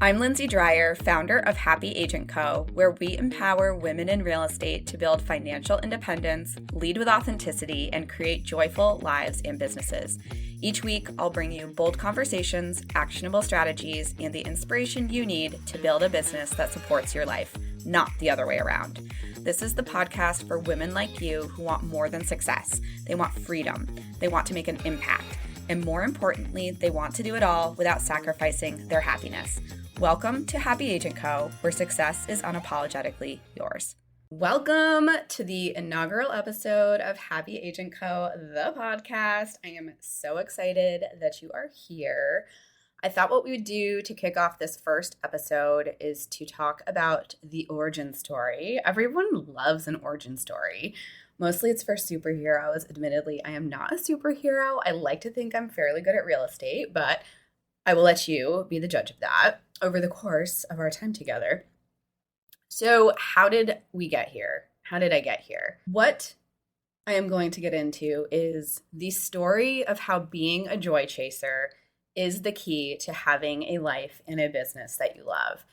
I'm Lindsay Dreyer, founder of Happy Agent Co., where we empower women in real estate to build financial independence, lead with authenticity, and create joyful lives and businesses. Each week, I'll bring you bold conversations, actionable strategies, and the inspiration you need to build a business that supports your life, not the other way around. This is the podcast for women like you who want more than success. They want freedom. They want to make an impact. And more importantly, they want to do it all without sacrificing their happiness. Welcome to Happy Agent Co., where success is unapologetically yours. Welcome to the inaugural episode of Happy Agent Co., the podcast. I am so excited that you are here. I thought what we would do to kick off this first episode is to talk about the origin story. Everyone loves an origin story. Mostly it's for superheroes. Admittedly, I am not a superhero. I like to think I'm fairly good at real estate, but I will let you be the judge of that over the course of our time together. So how did we get here? How did I get here? What I am going to get into is the story of how being a joy chaser is the key to having a life and a business that you love.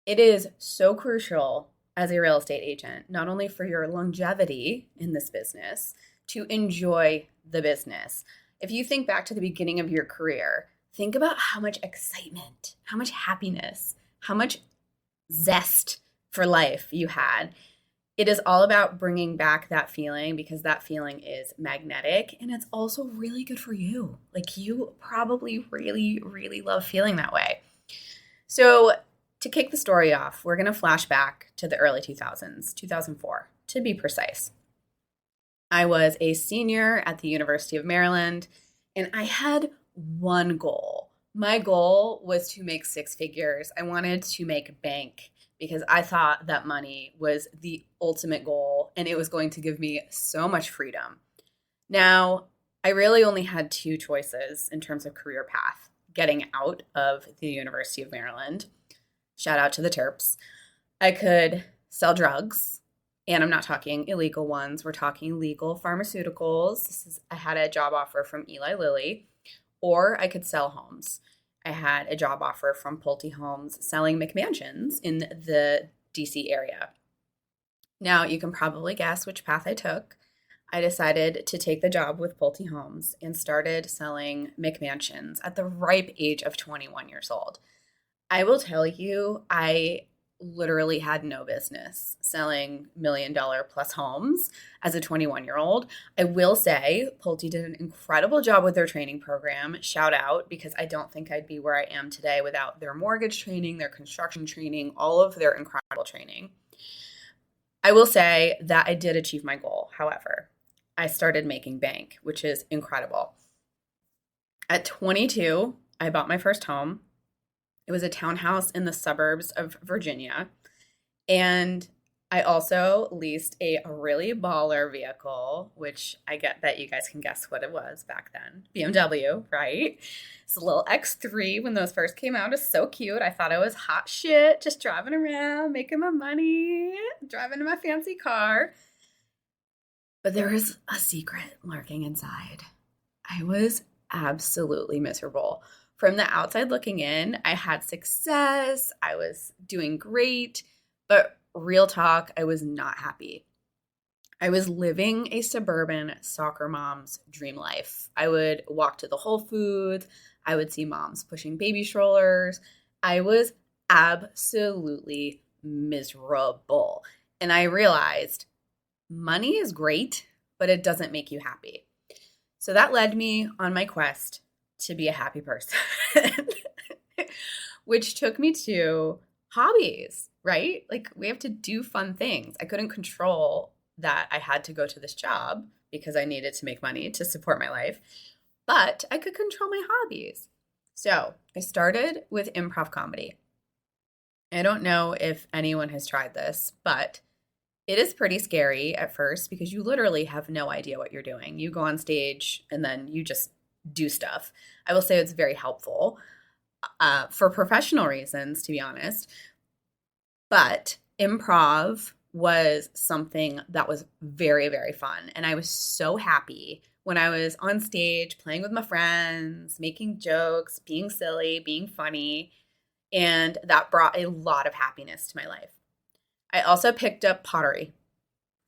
It is so crucial as a real estate agent, not only for your longevity in this business, to enjoy the business. If you think back to the beginning of your career, think about how much excitement, how much happiness, how much zest for life you had. It is all about bringing back that feeling because that feeling is magnetic and it's also really good for you. Like you probably really, really love feeling that way. So to kick the story off, we're going to flash back to the early 2000s, 2004 to be precise. I was a senior at the University of Maryland and I had one goal. My goal was to make six figures. I wanted to make bank because I thought that money was the ultimate goal and it was going to give me so much freedom. Now, I really only had two choices in terms of career path: getting out of the University of Maryland. Shout out to the Terps. I could sell drugs, and I'm not talking illegal ones. We're talking legal pharmaceuticals. I had a job offer from Eli Lilly, or I could sell homes. I had a job offer from Pulte Homes selling McMansions in the DC area. Now, you can probably guess which path I took. I decided to take the job with Pulte Homes and started selling McMansions at the ripe age of 21 years old. I will tell you, I literally had no business selling $1 million plus homes as a 21-year-old. I will say Pulte did an incredible job with their training program. Shout out, because I don't think I'd be where I am today without their mortgage training, their construction training, all of their incredible training. I will say that I did achieve my goal. However, I started making bank, which is incredible. At 22, I bought my first home. It was a townhouse in the suburbs of Virginia. And I also leased a really baller vehicle, which I bet you guys can guess what it was back then. BMW, right? It's a little X3 when those first came out. It was so cute. I thought I was hot shit, just driving around, making my money, driving in my fancy car. But there was a secret lurking inside. I was absolutely miserable. From the outside looking in, I had success, I was doing great, but real talk, I was not happy. I was living a suburban soccer mom's dream life. I would walk to the Whole Foods, I would see moms pushing baby strollers. I was absolutely miserable. And I realized money is great, but it doesn't make you happy. So that led me on my quest to be a happy person, which took me to hobbies, right? Like we have to do fun things. I couldn't control that I had to go to this job because I needed to make money to support my life, but I could control my hobbies. So I started with improv comedy. I don't know if anyone has tried this, but it is pretty scary at first because you literally have no idea what you're doing. You go on stage and then you just do stuff. I will say it's very helpful for professional reasons, to be honest. But improv was something that was very, very fun. And I was so happy when I was on stage playing with my friends, making jokes, being silly, being funny. And that brought a lot of happiness to my life. I also picked up pottery.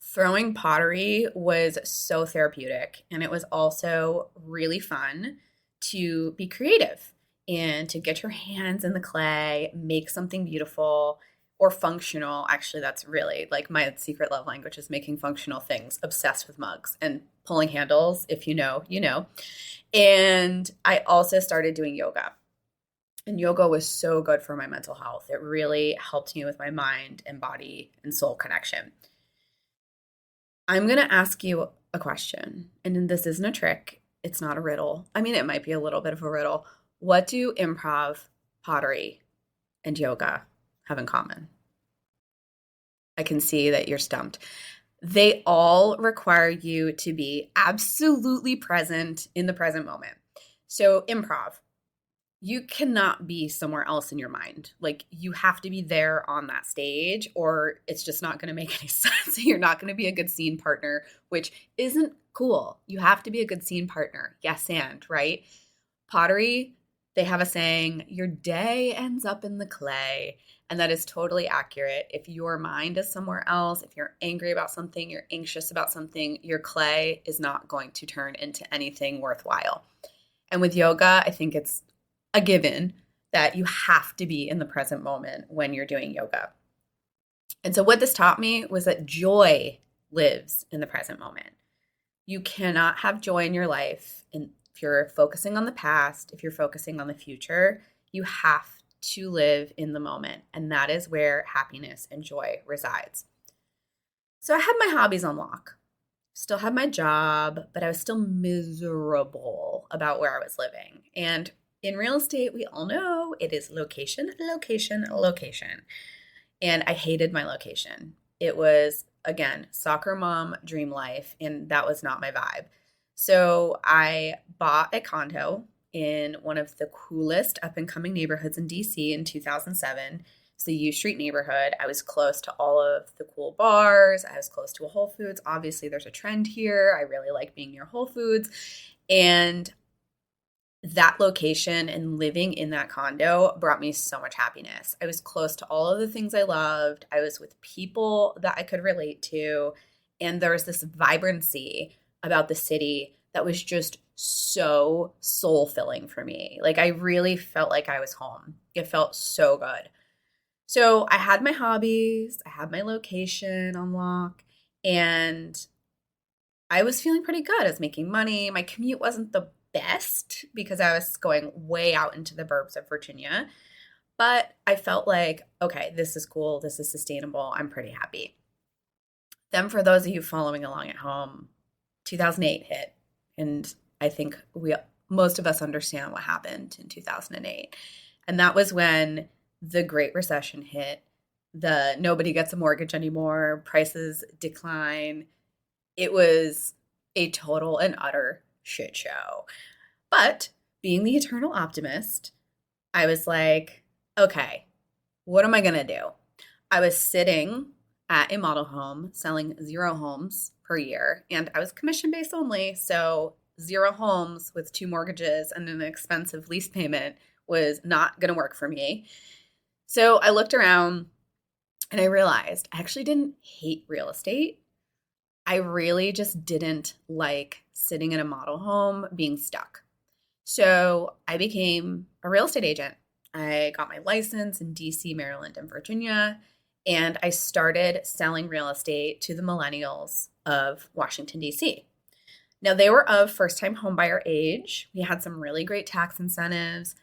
Throwing pottery was so therapeutic, and it was also really fun to be creative and to get your hands in the clay, make something beautiful or functional. Actually, that's really like my secret love language is making functional things, obsessed with mugs and pulling handles. If you know, you know. And I also started doing yoga. And yoga was so good for my mental health. It really helped me with my mind and body and soul connection. I'm going to ask you a question, and this isn't a trick. It's not a riddle. I mean, it might be a little bit of a riddle. What do improv, pottery, and yoga have in common? I can see that you're stumped. They all require you to be absolutely present in the present moment. So, improv, you cannot be somewhere else in your mind. Like, you have to be there on that stage, or it's just not going to make any sense. You're not going to be a good scene partner, which isn't cool. You have to be a good scene partner. Yes, and right? Pottery, they have a saying, your day ends up in the clay. And that is totally accurate. If your mind is somewhere else, if you're angry about something, you're anxious about something, your clay is not going to turn into anything worthwhile. And with yoga, I think it's a given that you have to be in the present moment when you're doing yoga. And so what this taught me was that joy lives in the present moment. You cannot have joy in your life if you're focusing on the past, if you're focusing on the future. You have to live in the moment, and that is where happiness and joy resides. So I had my hobbies on lock, still had my job, but I was still miserable about where I was living. And in real estate, we all know it is location, location, location. And I hated my location. It was, again, soccer mom dream life, and that was not my vibe. So I bought a condo in one of the coolest up-and-coming neighborhoods in DC in 2007. It's the U Street neighborhood. I was close to all of the cool bars. I was close to a Whole Foods. Obviously, there's a trend here. I really like being near Whole Foods. And that location and living in that condo brought me so much happiness. I was close to all of the things I loved. I was with people that I could relate to. And there was this vibrancy about the city that was just so soul-filling for me. Like, I really felt like I was home. It felt so good. So I had my hobbies, I had my location on lock, and I was feeling pretty good. I was making money. My commute wasn't the best because I was going way out into the burbs of Virginia, but I felt like, okay, this is cool. This is sustainable. I'm pretty happy. Then for those of you following along at home, 2008 hit, and I think most of us understand what happened in 2008. And that was when the Great Recession hit. Nobody gets a mortgage anymore. Prices decline. It was a total and utter shit show. But being the eternal optimist, I was like, okay, what am I going to do? I was sitting at a model home selling 0 homes per year, and I was commission-based only, so 0 homes with 2 mortgages and an expensive lease payment was not going to work for me. So I looked around and I realized I actually didn't hate real estate. I really just didn't like sitting in a model home being stuck. So I became a real estate agent. I got my license in DC, Maryland, and Virginia, and I started selling real estate to the millennials of Washington, DC. Now, they were of first-time homebuyer age. We had some really great tax incentives.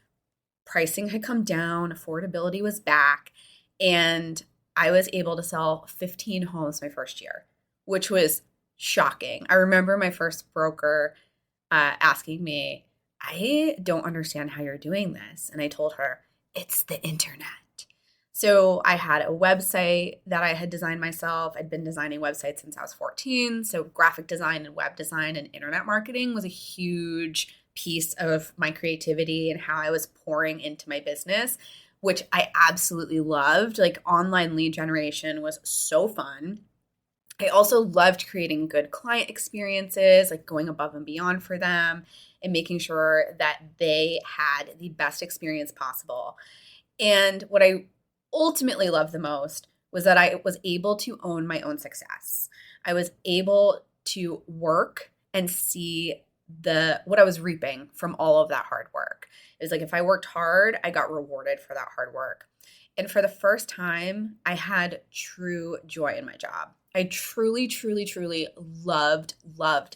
Pricing had come down. Affordability was back. And I was able to sell 15 homes my first year, which was shocking. I remember my first broker asking me, I don't understand how you're doing this. And I told her, it's the internet. So I had a website that I had designed myself. I'd been designing websites since I was 14. So graphic design and web design and internet marketing was a huge piece of my creativity and how I was pouring into my business, which I absolutely loved. Like, online lead generation was so fun. I also loved creating good client experiences, like going above and beyond for them and making sure that they had the best experience possible. And what I ultimately loved the most was that I was able to own my own success. I was able to work and see what I was reaping from all of that hard work. It was like if I worked hard, I got rewarded for that hard work. And for the first time, I had true joy in my job. I truly, truly, truly loved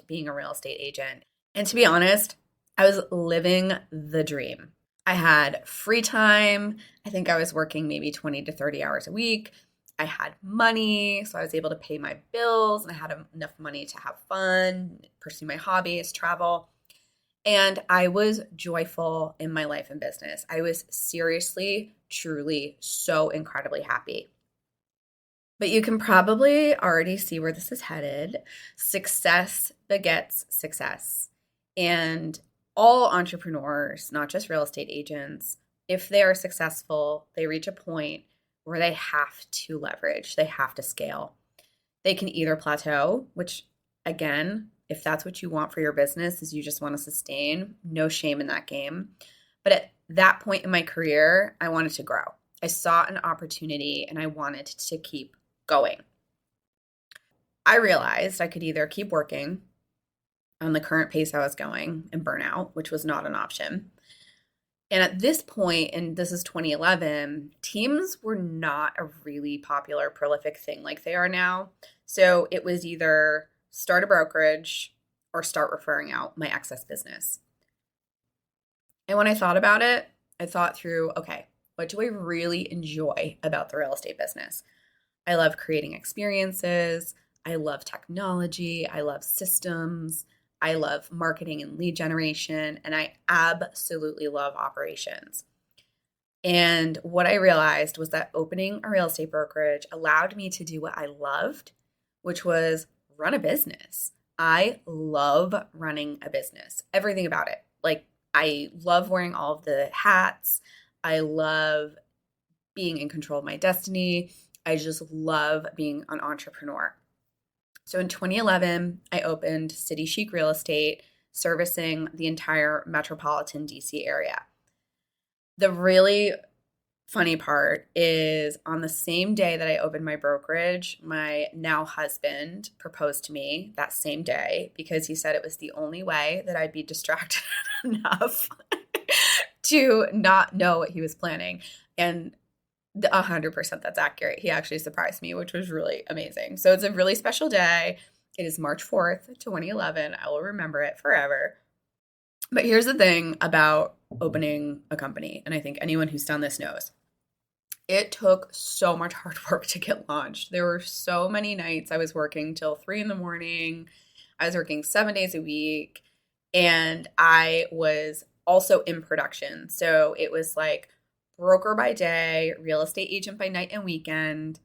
being a real estate agent. And to be honest, I was living the dream. I had free time. I think I was working maybe 20 to 30 hours a week. I had money, so I was able to pay my bills, and I had enough money to have fun, pursue my hobbies, travel. And I was joyful in my life and business. I was seriously, truly so incredibly happy. But you can probably already see where this is headed. Success begets success. And all entrepreneurs, not just real estate agents, if they are successful, they reach a point where they have to leverage, they have to scale. They can either plateau, which again, if that's what you want for your business is you just want to sustain, no shame in that game. But at that point in my career, I wanted to grow. I saw an opportunity and I wanted to keep going. I realized I could either keep working on the current pace I was going and burn out, which was not an option. And at this point, and this is 2011, teams were not a really popular, prolific thing like they are now. So it was either start a brokerage or start referring out my excess business. And when I thought about it, I thought through, okay, what do I really enjoy about the real estate business? I love creating experiences. I love technology. I love systems. I love marketing and lead generation. And I absolutely love operations. And what I realized was that opening a real estate brokerage allowed me to do what I loved, which was run a business. I love running a business, everything about it. Like, I love wearing all of the hats. I love being in control of my destiny. I just love being an entrepreneur. So in 2011, I opened City Chic Real Estate, servicing the entire metropolitan DC area. The really funny part is on the same day that I opened my brokerage, my now husband proposed to me that same day because he said it was the only way that I'd be distracted enough to not know what he was planning. And 100% that's accurate. He actually surprised me, which was really amazing. So it's a really special day. It is March 4th, 2011. I will remember it forever. But here's the thing about opening a company, and I think anyone who's done this knows. It took so much hard work to get launched. There were so many nights I was working till 3 a.m. I was working 7 days a week, and I was also in production. So it was like broker by day, real estate agent by night and weekend.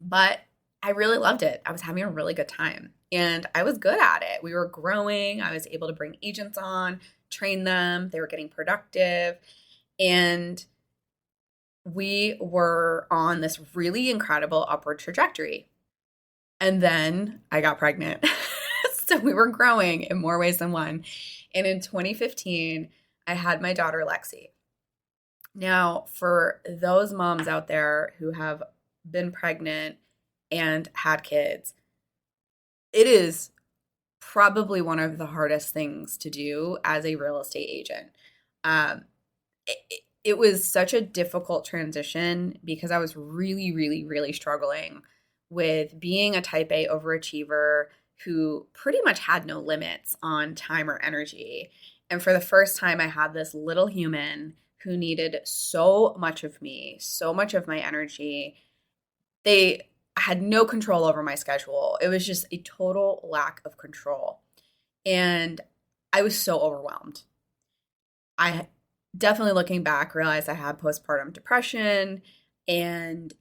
But I really loved it. I was having a really good time and I was good at it. We were growing. I was able to bring agents on, train them. They were getting productive. And we were on this really incredible upward trajectory. And then I got pregnant. So we were growing in more ways than one. And in 2015, I had my daughter, Lexi. Now, for those moms out there who have been pregnant and had kids, it is probably one of the hardest things to do as a real estate agent. It was such a difficult transition because I was really, really, really struggling with being a type A overachiever who pretty much had no limits on time or energy. And for the first time, I had this little human who needed so much of me, so much of my energy. They had no control over my schedule. It was just a total lack of control. And I was so overwhelmed. I definitely, looking back, realized I had postpartum depression, and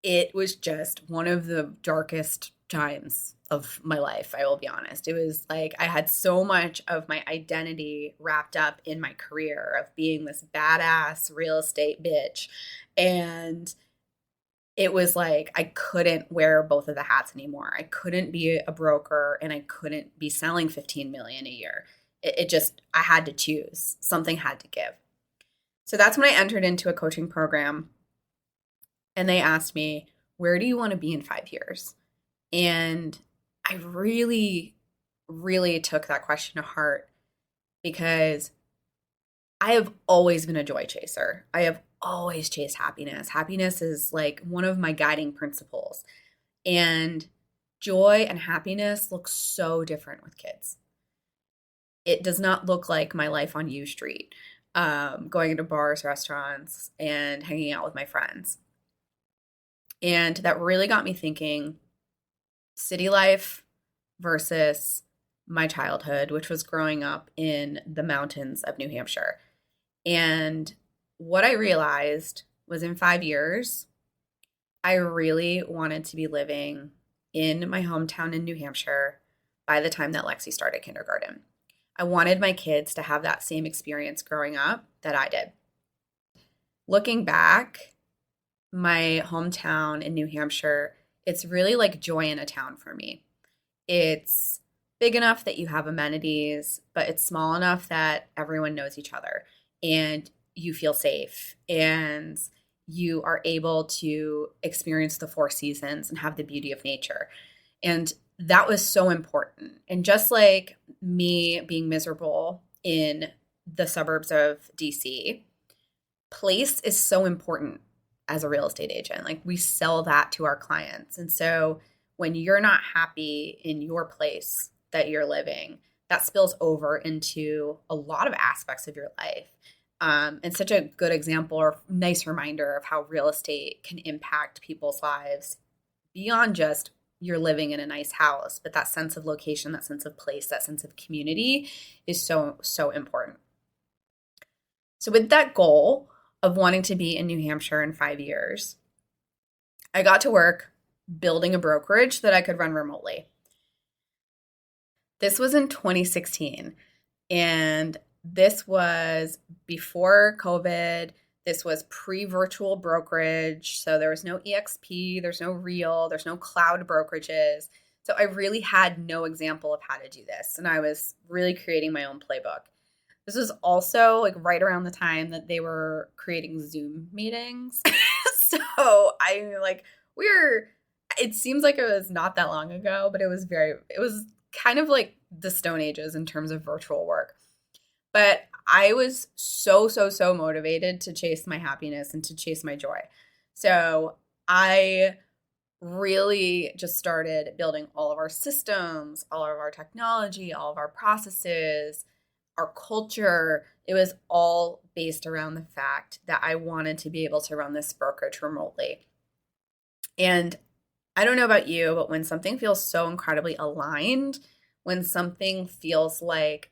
it was just one of the darkest times of my life, I will be honest. It was like I had so much of my identity wrapped up in my career of being this badass real estate bitch. And it was like I couldn't wear both of the hats anymore. I couldn't be a broker and I couldn't be selling 15 million a year. It just, I had to choose. Something had to give. So that's when I entered into a coaching program, and they asked me, where do you want to be in 5 years? And I really, really took that question to heart because I have always been a joy chaser. I have always chased happiness. Happiness is like one of my guiding principles. And joy and happiness look so different with kids. It does not look like my life on U Street, going into bars, restaurants, and hanging out with my friends. And that really got me thinking city life versus my childhood, which was growing up in the mountains of New Hampshire. And what I realized was in 5 years, I really wanted to be living in my hometown in New Hampshire by the time that Lexi started kindergarten. I wanted my kids to have that same experience growing up that I did. Looking back, my hometown in New Hampshire, it's really like joy in a town for me. It's big enough that you have amenities, but it's small enough that everyone knows each other and you feel safe and you are able to experience the four seasons and have the beauty of nature. And that was so important. And just like me being miserable in the suburbs of DC, place is so important as a real estate agent. Like we sell that to our clients. And so when you're not happy in your place that you're living, that spills over into a lot of aspects of your life. And such a good example or nice reminder of how real estate can impact people's lives beyond just you're living in a nice house, but that sense of location, that sense of place, that sense of community is so, so important. So with that goal of wanting to be in New Hampshire in 5 years, I got to work building a brokerage that I could run remotely. This was in 2016, and this was before COVID. This was pre-virtual brokerage. So there was no EXP, there's no real, there's no cloud brokerages. So I really had no example of how to do this. And I was really creating my own playbook. This was also like right around the time that they were creating Zoom meetings. So it seems like it was not that long ago, but it was kind of like the Stone Ages in terms of virtual work. But I was so, so, so motivated to chase my happiness and to chase my joy. So I really just started building all of our systems, all of our technology, all of our processes, our culture. It was all based around the fact that I wanted to be able to run this brokerage remotely. And I don't know about you, but when something feels so incredibly aligned, when something feels like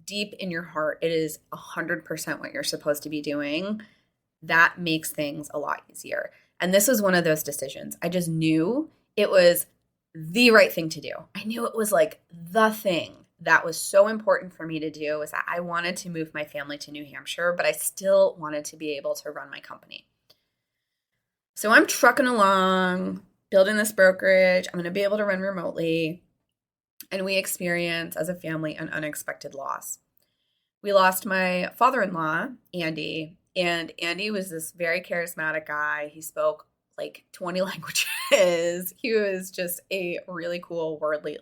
deep in your heart, it is 100% what you're supposed to be doing, that makes things a lot easier. And this was one of those decisions. I just knew it was the right thing to do. I knew it was like the thing that was so important for me to do was that I wanted to move my family to New Hampshire, but I still wanted to be able to run my company. So I'm trucking along, building this brokerage. I'm going to be able to run remotely. And we experience as a family an unexpected loss. We lost my father-in-law, Andy, and Andy was this very charismatic guy. He spoke like 20 languages. He was just a really cool,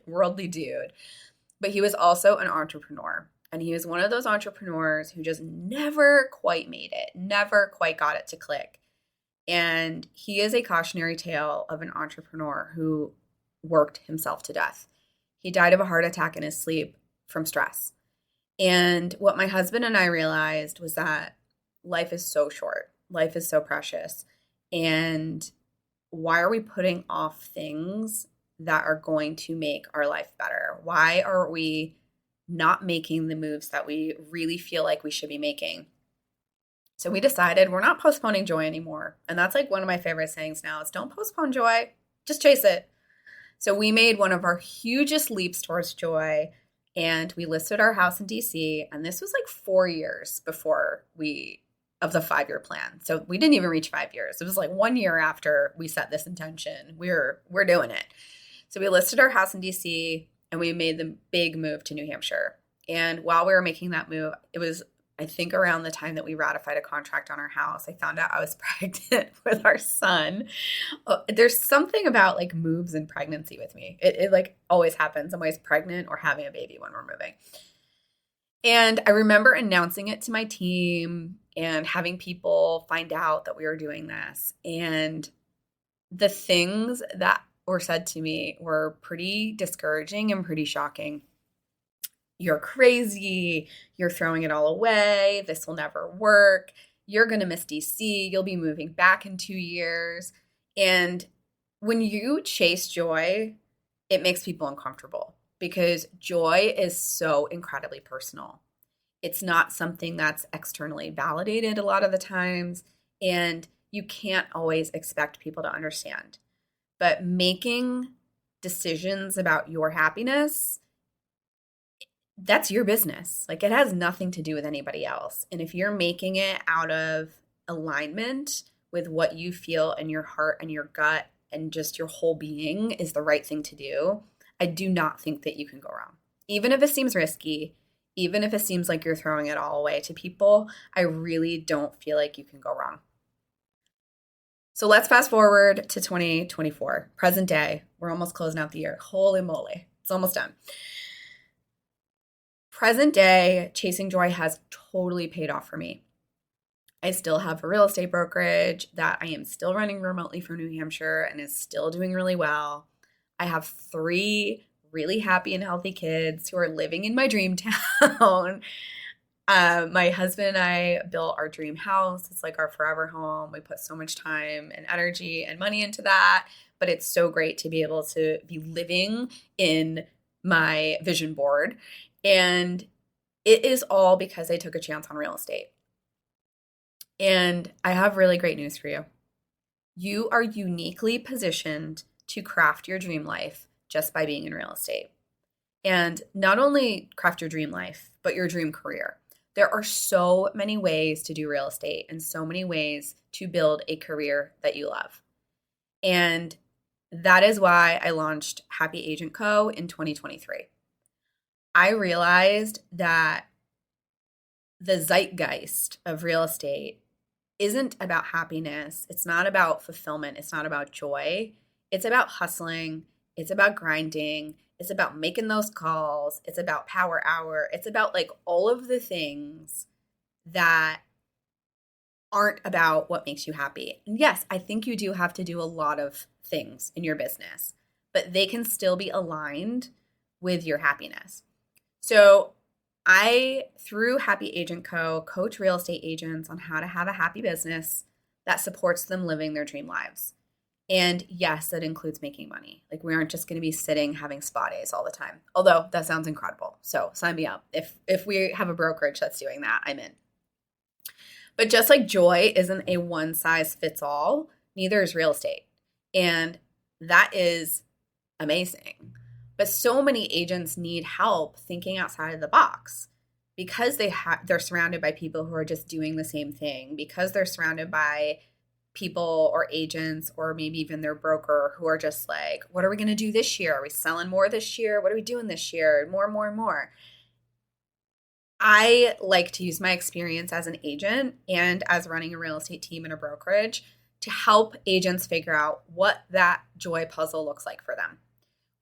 worldly dude. But he was also an entrepreneur. And he was one of those entrepreneurs who just never quite made it, never quite got it to click. And he is a cautionary tale of an entrepreneur who worked himself to death. He died of a heart attack in his sleep from stress. And what my husband and I realized was that life is so short. Life is so precious. And why are we putting off things that are going to make our life better? Why are we not making the moves that we really feel like we should be making? So we decided we're not postponing joy anymore. And that's like one of my favorite sayings now is don't postpone joy, just chase it. So we made one of our hugest leaps towards joy, and we listed our house in DC. And this was like 4 years before of the 5-year plan. So we didn't even reach 5 years. It was like 1 year after we set this intention. We're doing it. So we listed our house in DC and we made the big move to New Hampshire. And while we were making that move, it was I think around the time that we ratified a contract on our house, I found out I was pregnant with our son. There's something about like moves and pregnancy with me. It like always happens. I'm always pregnant or having a baby when we're moving. And I remember announcing it to my team and having people find out that we were doing this. And the things that were said to me were pretty discouraging and pretty shocking. You're crazy. You're throwing it all away. This will never work. You're going to miss DC. You'll be moving back in 2 years. And when you chase joy, it makes people uncomfortable because joy is so incredibly personal. It's not something that's externally validated a lot of the times, and you can't always expect people to understand. But making decisions about your happiness, that's your business. Like it has nothing to do with anybody else. And if you're making it out of alignment with what you feel in your heart and your gut and just your whole being is the right thing to do, I do not think that you can go wrong. Even if it seems risky, even if it seems like you're throwing it all away to people, I really don't feel like you can go wrong. So let's fast forward to 2024, present day. We're almost closing out the year. Holy moly, it's almost done. Present day, chasing joy has totally paid off for me. I still have a real estate brokerage that I am still running remotely from New Hampshire and is still doing really well. I have 3 really happy and healthy kids who are living in my dream town. My husband and I built our dream house. It's like our forever home. We put so much time and energy and money into that, but it's so great to be able to be living in my vision board. And it is all because I took a chance on real estate. And I have really great news for you. You are uniquely positioned to craft your dream life just by being in real estate. And not only craft your dream life, but your dream career. There are so many ways to do real estate and so many ways to build a career that you love. And that is why I launched Happy Agent Co. in 2023. I realized that the zeitgeist of real estate isn't about happiness. It's not about fulfillment. It's not about joy. It's about hustling. It's about grinding. It's about making those calls. It's about power hour. It's about like all of the things that aren't about what makes you happy. And yes, I think you do have to do a lot of things in your business, but they can still be aligned with your happiness. So I, through Happy Agent Co., coach real estate agents on how to have a happy business that supports them living their dream lives. And yes, that includes making money. Like we aren't just going to be sitting having spa days all the time. Although that sounds incredible. So sign me up. If we have a brokerage that's doing that, I'm in. But just like joy isn't a one size fits all, neither is real estate. And that is amazing. But so many agents need help thinking outside of the box because they're surrounded by people who are just doing the same thing, because they're surrounded by people or agents or maybe even their broker who are just like, what are we going to do this year? Are we selling more this year? What are we doing this year? More. I like to use my experience as an agent and as running a real estate team in a brokerage to help agents figure out what that joy puzzle looks like for them.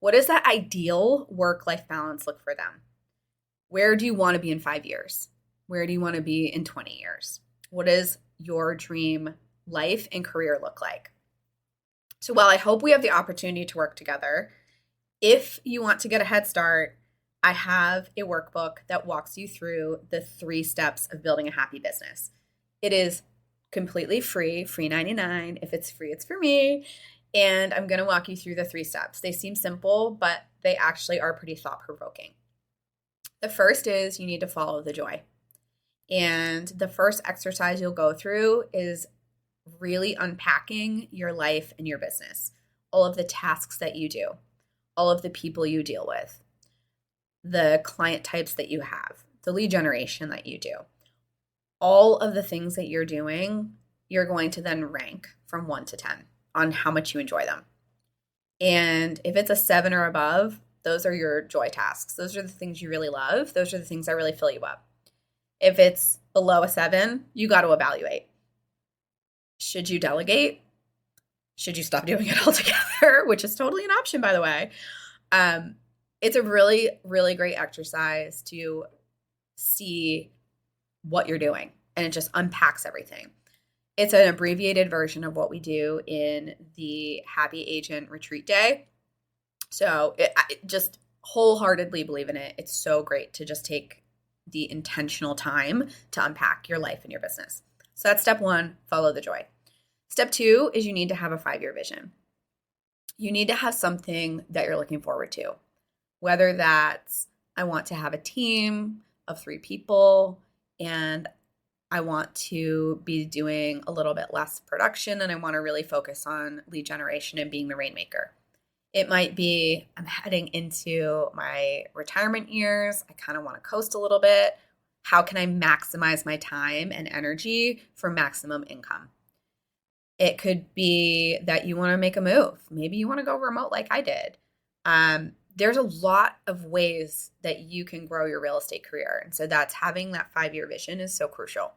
What does that ideal work-life balance look for them? Where do you want to be in 5 years? Where do you want to be in 20 years? What does your dream life and career look like? So while I hope we have the opportunity to work together, if you want to get a head start, I have a workbook that walks you through the 3 steps of building a happy business. It is completely free, free 99. If it's free, it's for me. And I'm going to walk you through the 3 steps. They seem simple, but they actually are pretty thought-provoking. The first is you need to follow the joy. And the first exercise you'll go through is really unpacking your life and your business, all of the tasks that you do, all of the people you deal with, the client types that you have, the lead generation that you do, all of the things that you're doing, you're going to then rank from 1 to 10 on how much you enjoy them. And if it's a 7 or above, those are your joy tasks. Those are the things you really love. Those are the things that really fill you up. If it's below a 7, you got to evaluate. Should you delegate? Should you stop doing it altogether? Which is totally an option, by the way. It's a really, really great exercise to see what you're doing, and it just unpacks everything. It's an abbreviated version of what we do in the Happy Agent Retreat Day. So I just wholeheartedly believe in it. It's so great to just take the intentional time to unpack your life and your business. So that's step 1, follow the joy. Step 2 is you need to have a 5-year vision. You need to have something that you're looking forward to, whether that's I want to have a team of 3 people and I want to be doing a little bit less production and I want to really focus on lead generation and being the rainmaker. It might be I'm heading into my retirement years. I kind of want to coast a little bit. How can I maximize my time and energy for maximum income? It could be that you want to make a move. Maybe you want to go remote like I did. There's a lot of ways that you can grow your real estate career. And so that's having that 5-year vision is so crucial.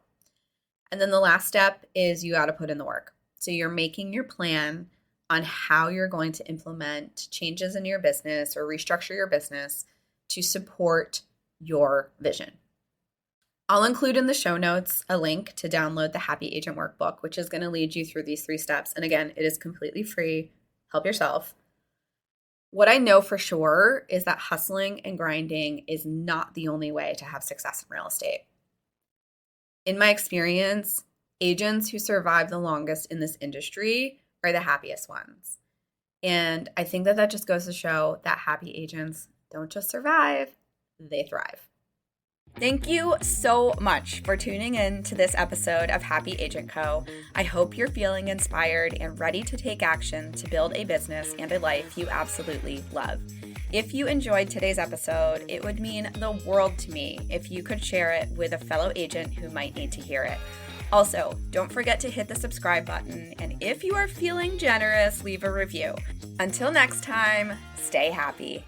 And then the last step is you got to put in the work. So you're making your plan on how you're going to implement changes in your business or restructure your business to support your vision. I'll include in the show notes a link to download the Happy Agent Workbook, which is going to lead you through these 3 steps. And again, it is completely free. Help yourself. What I know for sure is that hustling and grinding is not the only way to have success in real estate. In my experience, agents who survive the longest in this industry are the happiest ones. And I think that just goes to show that happy agents don't just survive, they thrive. Thank you so much for tuning in to this episode of Happy Agent Co. I hope you're feeling inspired and ready to take action to build a business and a life you absolutely love. If you enjoyed today's episode, it would mean the world to me if you could share it with a fellow agent who might need to hear it. Also, don't forget to hit the subscribe button, and if you are feeling generous, leave a review. Until next time, stay happy.